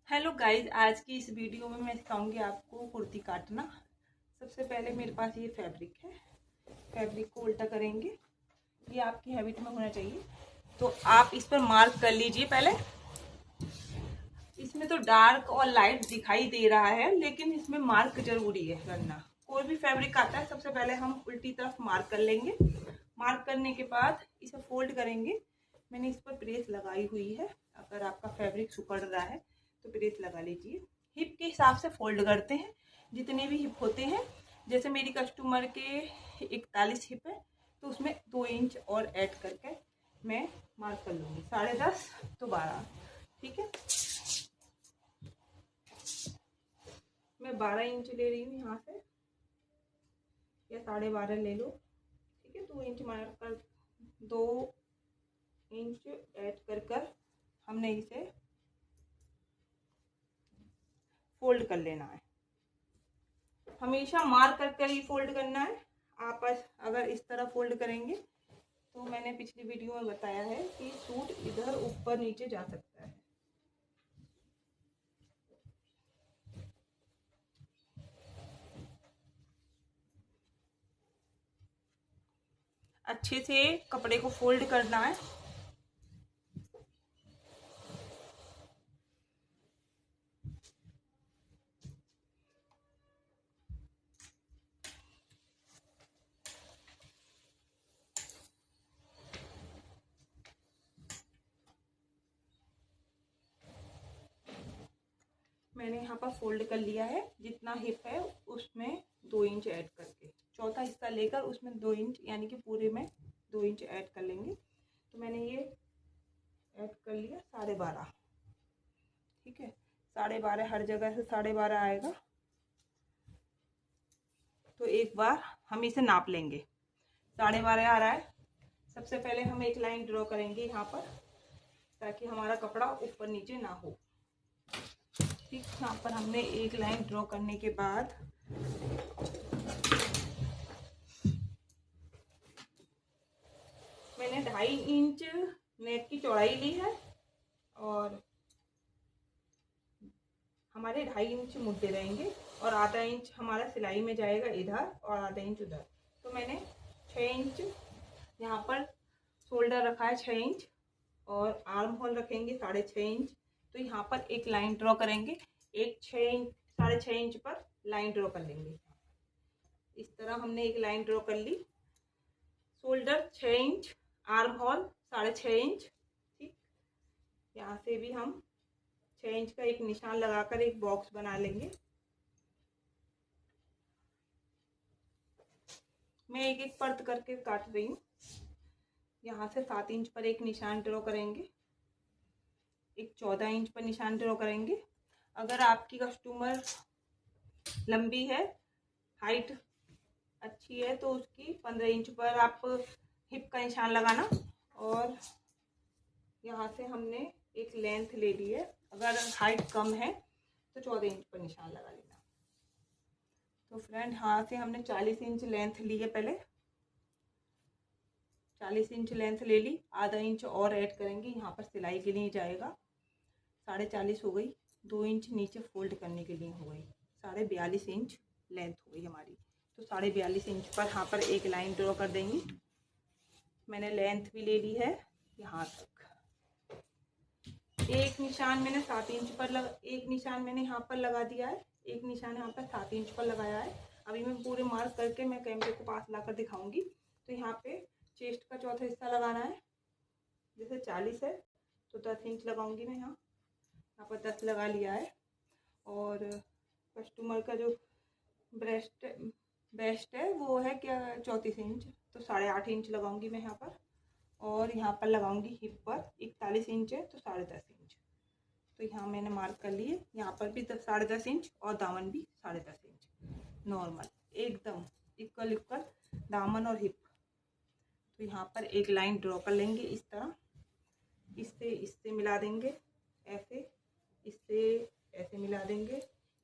Hello guys, आज की इस वीडियो में मैं सिखाऊंगी आपको कुर्ती काटना। सबसे पहले मेरे पास ये फैब्रिक है। फैब्रिक को उल्टा करेंगे, ये आपकी हैबिट में होना चाहिए। तो आप इस पर मार्क कर लीजिए। पहले इसमें तो डार्क और लाइट दिखाई दे रहा है, लेकिन इसमें मार्क जरूरी है करना। कोई भी फैब्रिक आता है, सबसे पहले हम उल्टी तरफ मार्क कर लेंगे। मार्क करने के बाद इसे फोल्ड करेंगे। मैंने इस पर प्रेस लगाई हुई है। अगर आपका फैब्रिक सिकुड़ रहा है तो प्रेस लगा लीजिए। हिप के हिसाब से फोल्ड करते हैं, जितने भी हिप होते हैं। जैसे मेरी कस्टमर के 41 हिप है, तो उसमें 2 इंच और ऐड करके मैं मार्क कर लूँगी। 10.5 तो 12, ठीक है। मैं 12 इंच ले रही हूँ यहाँ से, या 12.5 ले लो, ठीक है। 2 इंच मार्क कर, 2 इंच ऐड कर हमने इसे फोल्ड कर लेना है। हमेशा मार्क कर ही फोल्ड करना है। आप अगर इस तरह फोल्ड करेंगे तो मैंने पिछली वीडियो में बताया है कि सूट इधर ऊपर नीचे जा सकता है। अच्छे से कपड़े को फोल्ड करना है। मैंने यहाँ पर फोल्ड कर लिया है। जितना हिप है उसमें 2 इंच ऐड करके, चौथा हिस्सा लेकर उसमें 2 इंच, यानी कि पूरे में 2 इंच ऐड कर लेंगे। तो मैंने ये ऐड कर लिया 12.5, ठीक है। 12.5 हर जगह से 12.5 आएगा। तो एक बार हम इसे नाप लेंगे। 12.5 आ रहा है। सबसे पहले हम एक लाइन ड्रॉ करेंगे यहाँ पर, ताकि हमारा कपड़ा ऊपर नीचे ना हो। ठीक, यहाँ पर हमने एक लाइन ड्रॉ करने के बाद मैंने 2.5 इंच नेक की चौड़ाई ली है, और हमारे 2.5 इंच मुद्दे रहेंगे, और आधा इंच हमारा सिलाई में जाएगा इधर, और आधा इंच उधर। तो मैंने 6 इंच यहाँ पर शोल्डर रखा है, 6 इंच, और आर्म होल रखेंगे 6.5 इंच। तो यहाँ पर एक लाइन ड्रॉ करेंगे। एक 6 इंच, 6.5 इंच पर लाइन ड्रॉ कर लेंगे। इस तरह हमने एक लाइन ड्रॉ कर ली। Shoulder 6 inch, arm hole 6.5 inch, ठीक। यहाँ से भी हम 6 इंच का एक निशान लगाकर एक बॉक्स बना लेंगे। मैं एक एक परत करके काट रही हूँ। यहाँ से 7 इंच पर एक निशान ड्रॉ करेंगे, एक 14 इंच पर निशान ड्रॉ करेंगे। अगर आपकी कस्टमर लंबी है, हाइट अच्छी है, तो उसकी 15 इंच पर आप हिप का निशान लगाना। और यहाँ से हमने एक लेंथ ले ली है। अगर हाइट कम है तो 14 इंच पर निशान लगा लेना। तो फ्रेंड, यहाँ से हमने 40 इंच लेंथ ली है। पहले 40 इंच लेंथ ले ली, आधा इंच और ऐड करेंगे, यहाँ पर सिलाई के लिए जाएगा। 40.5 हो गई। 2 इंच नीचे फोल्ड करने के लिए हो गई। 42.5 इंच लेंथ हो गई हमारी। तो 42.5 इंच पर यहाँ पर एक लाइन ड्रॉ कर देंगे। मैंने लेंथ भी ले ली है यहाँ तक। एक निशान मैंने 7 इंच पर एक निशान मैंने यहाँ पर लगा दिया है, एक निशान यहाँ पर 7 इंच पर लगाया है। अभी मैं पूरे मार्क करके मैं कैमरे को पास लाकर दिखाऊंगी। तो यहाँ पे चेस्ट का चौथा हिस्सा लगाना है। जैसे 40 है तो 10 इंच लगाऊंगी मैं यहाँ पर 10 लगा लिया है। और कस्टमर का जो बेस्ट है वो है क्या, 34 इंच, तो 8.5 इंच लगाऊंगी मैं यहाँ पर। और यहाँ पर लगाऊंगी हिप पर, 41 इंच है तो 10.5 इंच। तो यहाँ मैंने मार्क कर लिए। यहाँ पर भी 10.5 इंच, और दामन भी 10.5 इंच, नॉर्मल एकदम इक्वल इक्वल दामन और हिप। तो यहाँ पर एक लाइन ड्रॉ कर लेंगे इस तरह, इससे मिला देंगे ऐसे, इससे ऐसे मिला देंगे।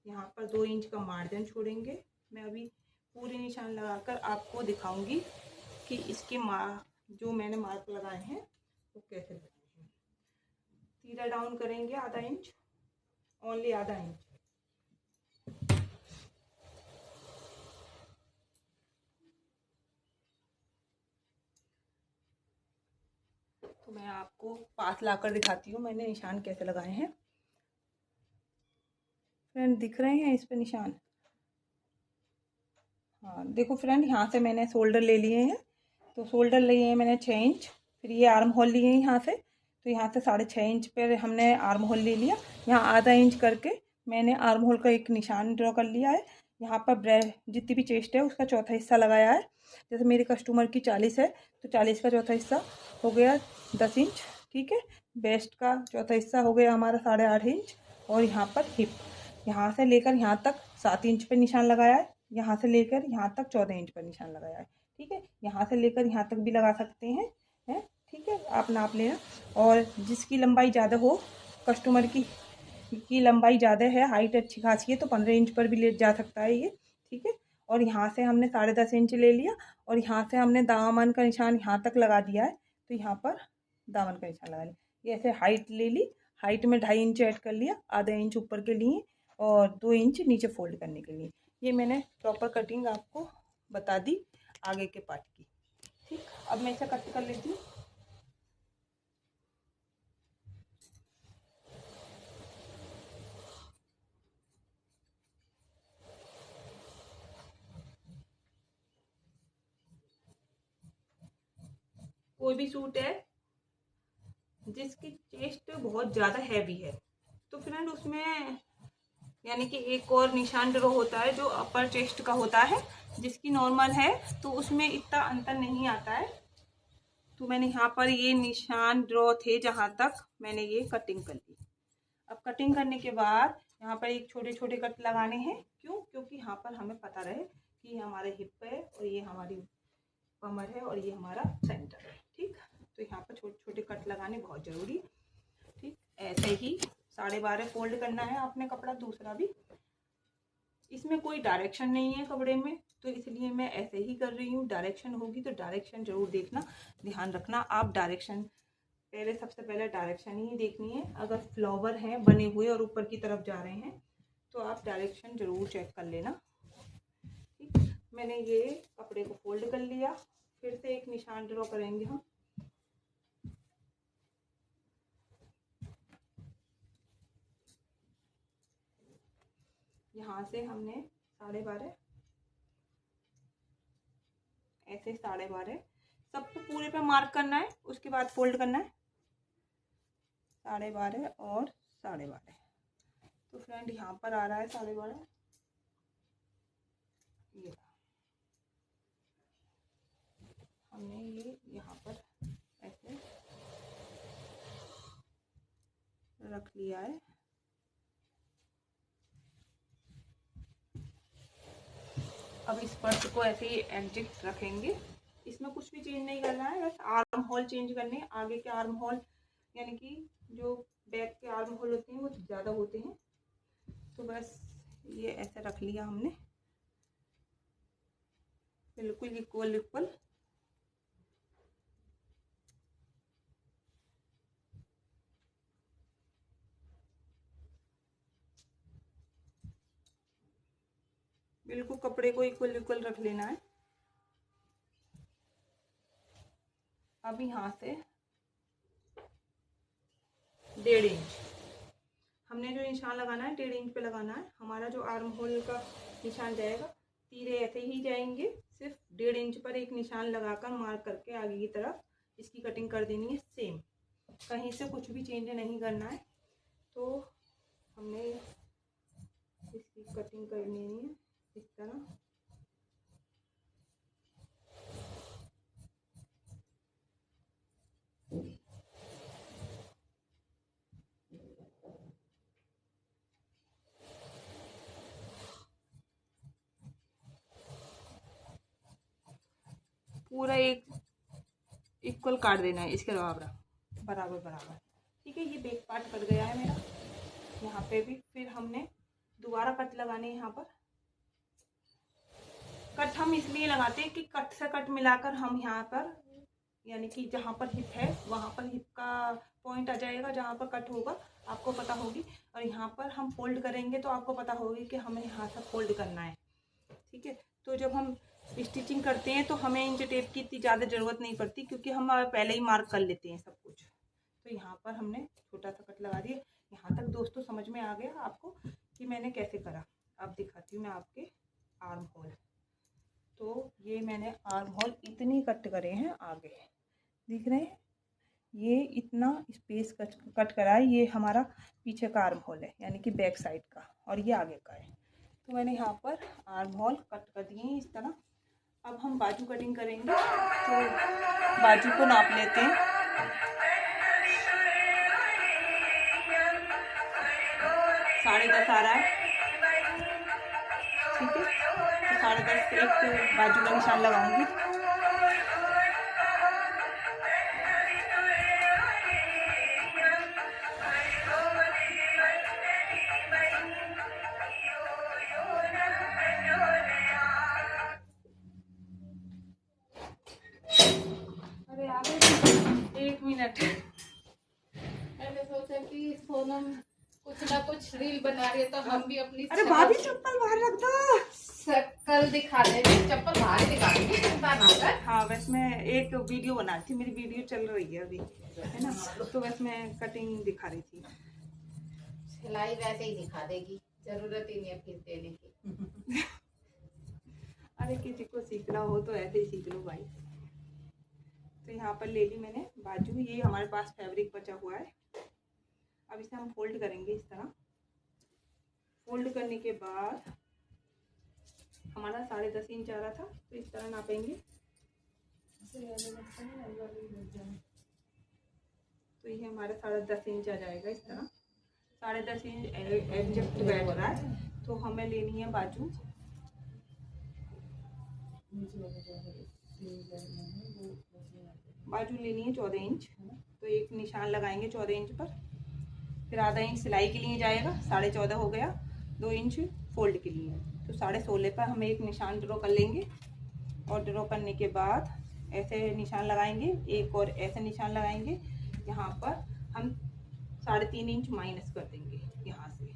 यहाँ पर 2 इंच का मार्जिन छोड़ेंगे। मैं अभी पूरी निशान लगाकर आपको दिखाऊंगी कि इसके जो मैंने मार्क लगाए हैं वो कैसे लगे हैं। तीरा डाउन करेंगे आधा इंच, ओनली आधा इंच। तो मैं आपको पास लाकर दिखाती हूँ मैंने निशान कैसे लगाए हैं। फ्रेंड दिख रहे हैं इस पे निशान? हाँ देखो फ्रेंड, यहाँ से मैंने शोल्डर ले लिए हैं। तो शोल्डर लिए हैं मैंने 6 इंच। फिर ये आर्म होल लिए हैं यहाँ से, तो यहाँ से 6.5 इंच पर हमने आर्म होल ले लिया। यहाँ आधा इंच करके मैंने आर्म होल का एक निशान ड्रॉ कर लिया है। यहाँ पर ब्रेस्ट जितनी भी चेस्ट है उसका चौथा हिस्सा लगाया है। जैसे मेरे कस्टमर की 40 है तो 40 का चौथा हिस्सा हो गया 10 इंच। ठीक है, वेस्ट का चौथा हिस्सा हो गया हमारा 8.5 इंच। और यहाँ पर हिप, यहाँ से लेकर यहाँ तक 7 इंच पर निशान लगाया है। यहाँ से लेकर यहाँ तक 14 इंच पर निशान लगाया है। ठीक है, यहाँ से लेकर यहाँ तक भी लगा सकते हैं, है ठीक है, आप नाप लेना। और जिसकी लंबाई ज़्यादा हो, कस्टमर की लंबाई ज़्यादा है, हाइट अच्छी खासी है, तो 15 इंच पर भी ले जा सकता है ये। ठीक है, और यहाँ से हमने 10.5 इंच ले लिया और यहाँ से हमने दामन का निशान यहाँ तक लगा दिया है। तो यहाँ पर दामन का निशान लगा लिया। ये ऐसे हाइट ले ली, हाइट में 2.5 इंच ऐड कर लिया, आधा इंच ऊपर के लिए और 2 इंच नीचे फोल्ड करने के लिए। ये मैंने प्रॉपर कटिंग आपको बता दी आगे के पार्ट की। ठीक, अब मैं इसे कट कर लेती हूँ। कोई भी सूट है जिसकी चेस्ट बहुत ज़्यादा हैवी है तो फ्रेंड उसमें यानी कि एक और निशान ड्रॉ होता है जो अपर चेस्ट का होता है। जिसकी नॉर्मल है तो उसमें इतना अंतर नहीं आता है। तो मैंने यहाँ पर ये निशान ड्रॉ थे जहाँ तक मैंने ये कटिंग कर ली। अब कटिंग करने के बाद यहाँ पर एक छोटे छोटे कट लगाने हैं। क्यों? क्योंकि यहाँ पर हमें पता रहे कि ये हमारे हिप है और ये हमारी कमर है और ये हमारा सेंटर है। ठीक, तो यहाँ पर छोटे छोटे कट लगाने बहुत ज़रूरी। ठीक, ऐसे ही 12.5 फोल्ड करना है आपने कपड़ा दूसरा भी। इसमें कोई डायरेक्शन नहीं है कपड़े में, तो इसलिए मैं ऐसे ही कर रही हूँ। डायरेक्शन होगी तो डायरेक्शन जरूर देखना, ध्यान रखना। आप डायरेक्शन पहले, सबसे पहले डायरेक्शन ही देखनी है। अगर फ्लावर हैं बने हुए और ऊपर की तरफ जा रहे हैं तो आप डायरेक्शन जरूर चेक कर लेना। ठीक, मैंने ये कपड़े को फोल्ड कर लिया। फिर से एक निशान ड्रॉ करेंगे हम। यहाँ से हमने 12.5 ऐसे 12.5 सब तो पूरे पे मार्क करना है, उसके बाद फोल्ड करना है। 12.5 और 12.5। तो फ्रेंड यहाँ पर आ रहा है 12.5, ये हमने ये यहाँ पर ऐसे रख लिया है। अब इस पर्स को ऐसे ही एग्जैक्ट रखेंगे। इसमें कुछ भी चेंज नहीं करना है, बस आर्म होल चेंज करने हैं। आगे के आर्म होल यानी कि जो बैक के आर्म होल होते हैं वो ज़्यादा होते हैं, तो बस ये ऐसे रख लिया हमने, बिल्कुल इक्वल इक्वल। बिल्कुल कपड़े को इक्वल इक्वल रख लेना है। अब यहाँ से 1.5 इंच हमने जो निशान लगाना है 1.5 इंच पे लगाना है। हमारा जो आर्म होल का निशान जाएगा, तीरे ऐसे ही जाएंगे, सिर्फ 1.5 इंच पर एक निशान लगाकर मार्क करके आगे की तरफ इसकी कटिंग कर देनी है सेम। कहीं से कुछ भी चेंज नहीं करना है। तो हमने इसकी कटिंग करनी है इस तरह। पूरा एक इक्वल काट देना है इसके बराबर बराबर बराबर। ठीक है, ये बैक पार्ट कट गया है मेरा यहाँ पे भी। फिर हमने दोबारा कट लगाने हैं। यहाँ पर कट हम इसलिए लगाते हैं कि कट से कट मिलाकर हम यहाँ पर यानी कि जहाँ पर हिप है वहाँ पर हिप का पॉइंट आ जाएगा, जहाँ पर कट होगा आपको पता होगी। और यहाँ पर हम फोल्ड करेंगे तो आपको पता होगी कि हमें यहाँ से फोल्ड करना है, ठीक है। तो जब हम स्टिचिंग करते हैं तो हमें इंच टेप की इतनी ज़्यादा ज़रूरत नहीं पड़ती, क्योंकि हम पहले ही मार्क कर लेते हैं सब कुछ। तो यहाँ पर हमने छोटा सा कट लगा दिया। यहाँ तक दोस्तों समझ में आ गया आपको कि मैंने कैसे करा। अब दिखाती हूँ मैं आपके आर्म होल। तो ये मैंने आर्म होल इतनी कट करे हैं, आगे दिख रहे हैं, ये इतना स्पेस कट करा है। ये हमारा पीछे का आर्म होल है, यानी कि बैक साइड का, और ये आगे का है। तो मैंने यहाँ पर आर्म होल कट कर दिए हैं इस तरह। अब हम बाजू कटिंग करेंगे, तो बाजू को नाप लेते हैं। साढ़े 10 आ रहा है, ठीक है। तो 10.5 से एक बाजू का निशान लगाऊंगी। अरे आगे 1 मिनट। मैंने सोचा कि सोनम कुछ ना कुछ रील बना रही है तो हम भी अपनी अरे भाभी चप्पल बाहर रख दो, शक्ल दिखा देंगे। चप्पल बाहर दिखा देंगे, चिंता ना कर। हाँ, बस मैं एक वीडियो बना रही थी, मेरी वीडियो चल रही है अभी, है ना। तो बस मैं कटिंग दिखा रही थी। सिलाई वैसे ही दिखा देगी, जरूरत ही नहीं है फिर देने की। अरे किसी को सीखना हो तो ऐसे ही सीख लो भाई। तो यहाँ पर ले ली मैंने बाजू। ये हमारे पास फैब्रिक बचा हुआ है। अब इसे हम फोल्ड करेंगे इस तरह। फोल्ड करने के बाद हमारा 10.5 इंच आ रहा था, तो इस तरह नापेंगे। तो ये हमारा 10.5 इंच आ जाएगा इस तरह। 10.5 इंच एग्जैक्ट बैठ रहा है। तो हमें लेनी है बाजू, बाजू लेनी है 14 इंच। तो एक निशान लगाएंगे 14 इंच पर, फिर आधा इंच सिलाई के लिए जाएगा, 14.5 हो गया। 2 इंच फोल्ड के लिए, तो 16.5 पर हम एक निशान ड्रॉ कर लेंगे। और ड्रॉ करने के बाद ऐसे निशान लगाएंगे, एक और ऐसे निशान लगाएंगे। यहाँ पर हम 3.5 इंच माइनस कर देंगे। यहाँ से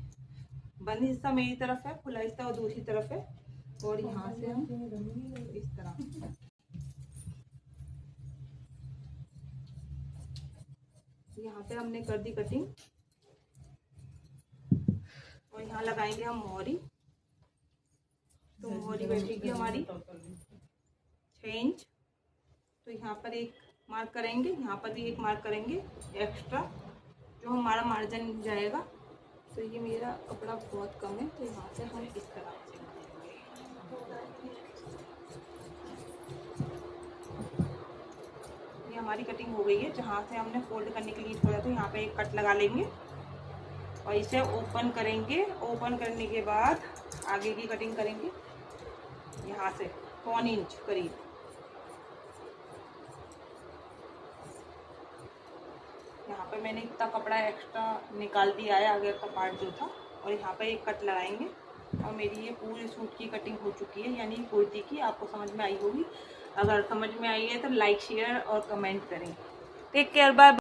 बंद हिस्सा मेरी तरफ है, खुला हिस्सा और दूसरी तरफ है। और यहाँ से हम इस तरह यहाँ पे हमने कर दी कटिंग। और यहाँ लगाएंगे हम मोहरी। तो मोहरी बैठेगी हमारी 6 इंच। तो यहाँ पर एक मार्क करेंगे, यहाँ पर भी एक मार्क करेंगे एक्स्ट्रा, जो हमारा मार्जिन जाएगा। तो ये मेरा कपड़ा बहुत कम है, तो यहाँ से हम इस तरह से ये हमारी कटिंग हो गई है। जहाँ से हमने फोल्ड करने के लिए छोड़ा था, यहाँ पे एक कट लगा लेंगे और इसे ओपन करेंगे। ओपन करने के बाद आगे की कटिंग करेंगे यहाँ से 1 इंच करीब। यहाँ पे मैंने इतना कपड़ा एक्स्ट्रा निकाल दिया है, आगे का पार्ट जो था। और यहाँ पे एक कट लगाएंगे और मेरी ये पूरे सूट की कटिंग हो चुकी है, यानी कुर्ती की। आपको समझ में आई होगी। अगर समझ में आई है तो लाइक, शेयर और कमेंट करें। Take care, bye.